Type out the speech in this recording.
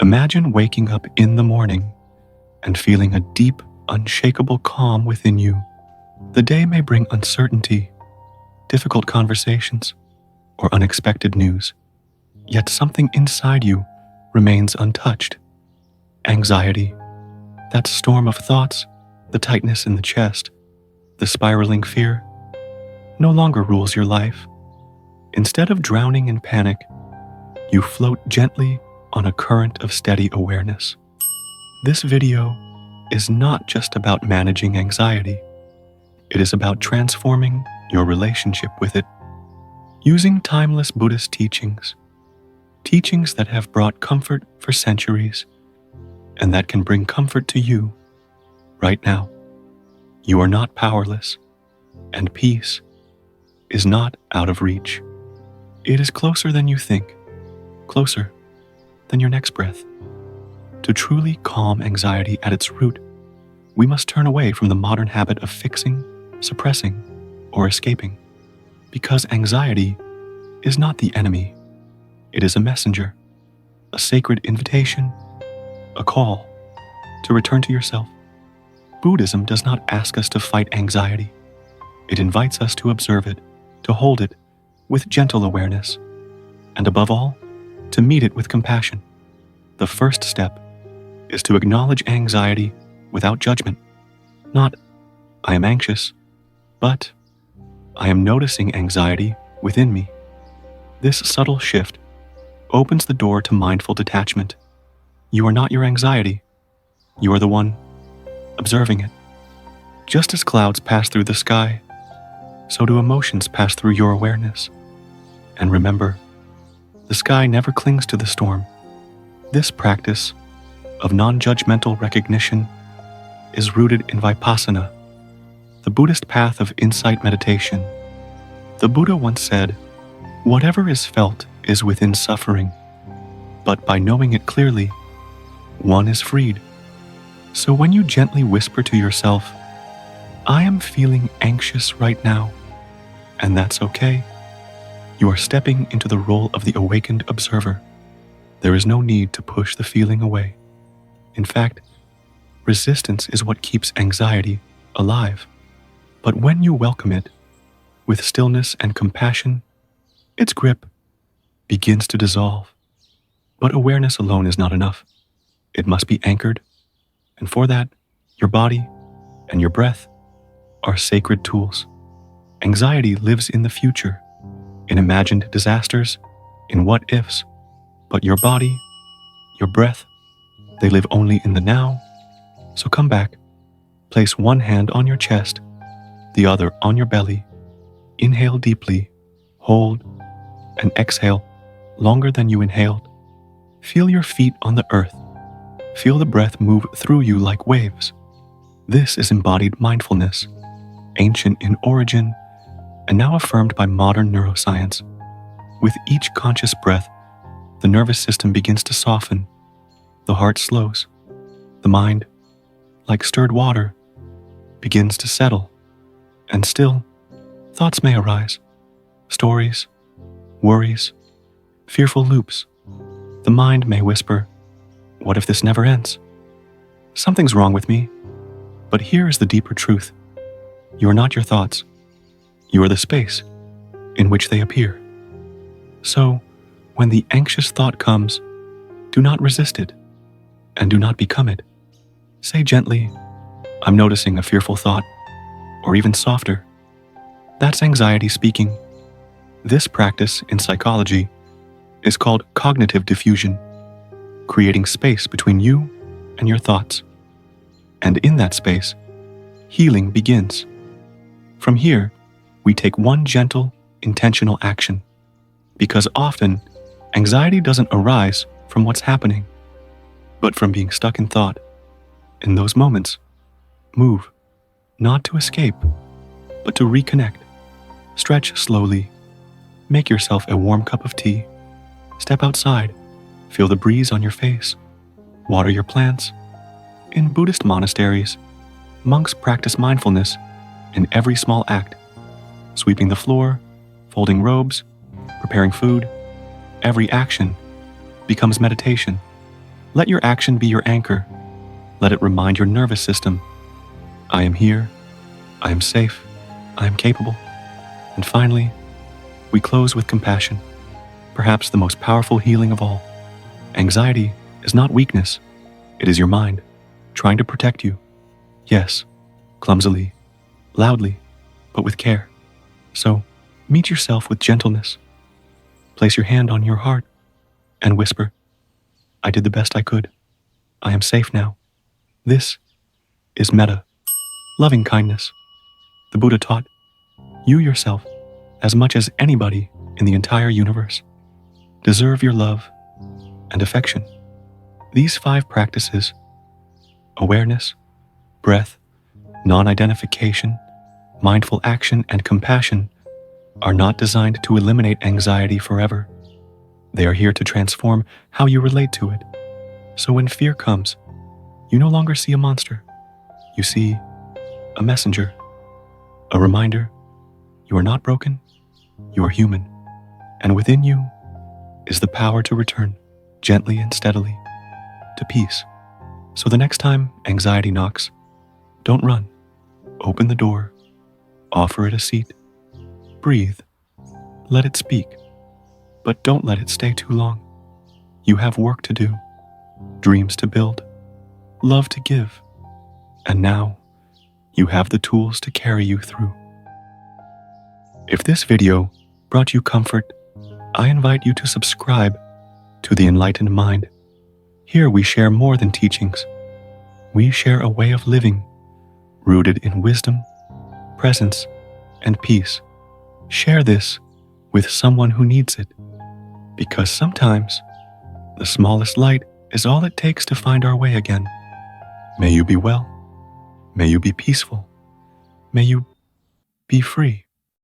Imagine waking up in the morning and feeling a deep, unshakable calm within you. The day may bring uncertainty, difficult conversations, or unexpected news, yet something inside you remains untouched. Anxiety, that storm of thoughts, the tightness in the chest, the spiraling fear, no longer rules your life. Instead of drowning in panic, you float gently on a current of steady awareness. This video is not just about managing anxiety. It is about transforming your relationship with it. Using timeless Buddhist teachings that have brought comfort for centuries, and that can bring comfort to you right now. You are not powerless, and peace is not out of reach. It is closer than you think, closer than your next breath. To truly calm anxiety at its root, we must turn away from the modern habit of fixing, suppressing, or escaping, because anxiety is not the enemy. It is a messenger, a sacred invitation, a call to return to yourself. Buddhism does not ask us to fight anxiety. It invites us to observe it, to hold it with gentle awareness, and above all, to meet it with compassion. The first step is to acknowledge anxiety without judgment. Not, I am anxious, but I am noticing anxiety within me. This subtle shift opens the door to mindful detachment. You are not your anxiety. You are the one observing it. Just as clouds pass through the sky, so do emotions pass through your awareness. And remember, the sky never clings to the storm. This practice of non-judgmental recognition is rooted in Vipassana, the Buddhist path of insight meditation. The Buddha once said, "Whatever is felt is within suffering, but by knowing it clearly, one is freed." So when you gently whisper to yourself, "I am feeling anxious right now," and that's okay, you are stepping into the role of the awakened observer. There is no need to push the feeling away. In fact, resistance is what keeps anxiety alive. But when you welcome it, with stillness and compassion, its grip begins to dissolve. But awareness alone is not enough. It must be anchored, and for that, your body and your breath are sacred tools. Anxiety lives in the future, in imagined disasters, in what-ifs, but your body, your breath, they live only in the now. So come back, place one hand on your chest, the other on your belly. Inhale deeply, hold, and exhale longer than you inhaled. Feel your feet on the earth. Feel the breath move through you like waves. This is embodied mindfulness, ancient in origin and now affirmed by modern neuroscience. With each conscious breath, the nervous system begins to soften, the heart slows, the mind, like stirred water, begins to settle, and still, thoughts may arise, stories, worries, fearful loops. The mind may whisper, "What if this never ends? Something's wrong with me." But here is the deeper truth. You are not your thoughts. You are the space in which they appear. So, when the anxious thought comes, do not resist it, and do not become it. Say gently, "I'm noticing a fearful thought," or even softer, "That's anxiety speaking." This practice in psychology is called cognitive diffusion, creating space between you and your thoughts. And in that space, healing begins. From here, we take one gentle, intentional action, because often, anxiety doesn't arise from what's happening, but from being stuck in thought. In those moments, move, not to escape, but to reconnect. Stretch slowly. Make yourself a warm cup of tea. Step outside. Feel the breeze on your face. Water your plants. In Buddhist monasteries, monks practice mindfulness in every small act. Sweeping the floor, folding robes, preparing food. Every action becomes meditation. Let your action be your anchor. Let it remind your nervous system, I am here, I am safe, I am capable. And finally, we close with compassion, perhaps the most powerful healing of all. Anxiety is not weakness, it is your mind trying to protect you. Yes, clumsily, loudly, but with care. So, meet yourself with gentleness. Place your hand on your heart and whisper, I did the best I could. I am safe now. This is metta, loving kindness. The Buddha taught, you yourself, as much as anybody in the entire universe, deserve your love and affection. These 5 practices, awareness, breath, non-identification, mindful action, and compassion, are not designed to eliminate anxiety forever. They are here to transform how you relate to it. So when fear comes, you no longer see a monster. You see a messenger, a reminder you are not broken, you are human, and within you is the power to return gently and steadily to peace. So the next time anxiety knocks, don't run. Open the door, offer it a seat, breathe, let it speak, but don't let it stay too long. You have work to do, dreams to build, love to give, and now you have the tools to carry you through. If this video brought you comfort, I invite you to subscribe to the Enlightened Mind. Here we share more than teachings. We share a way of living rooted in wisdom, presence, and peace. Share this with someone who needs it, because sometimes the smallest light is all it takes to find our way again. May you be well. May you be peaceful. May you be free.